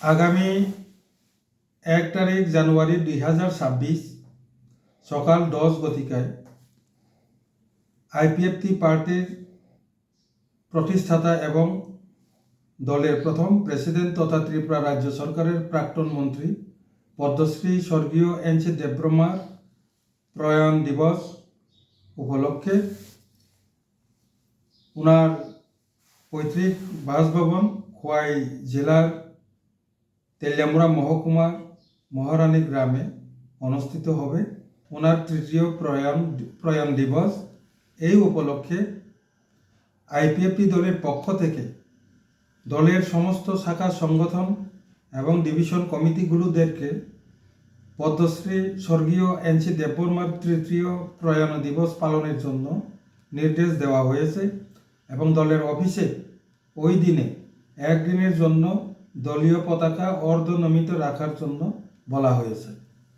আগামী 1 তারিখ জানুয়ারি 2026 সকাল 10 ঘটিকায় আইপিএফটি পার্টির প্রতিষ্ঠাতা এবং দলের প্রথম প্রেসিডেন্ট তথা ত্রিপুরা রাজ্য সরকারের প্রাক্তন মন্ত্রী পদ্মশ্রী স্বর্গীয় এন.সি. দেববর্মার প্রয়াণ দিবস উপলক্ষে ওনার পৈতৃক বাসভবন খোয়াই জেলার তেলিয়ামুড়া মহকুমার মহারানী গ্রামে অনুষ্ঠিত হবে ওনার তৃতীয় প্রয়াণ দিবস। এই উপলক্ষে আইপিএফটি দলের পক্ষ থেকে দলের সমস্ত শাখা সংগঠন এবং ডিভিশন কমিটিগুলোদেরকে পদ্মশ্রী স্বর্গীয় এন.সি. দেববর্মার তৃতীয় প্রয়াণ দিবস পালনের জন্য নির্দেশ দেওয়া হয়েছে এবং দলের অফিসে ওই দিনে একদিনের জন্য দলীয় পতাকা অর্ধনমিত রাখার জন্য বলা হয়েছে।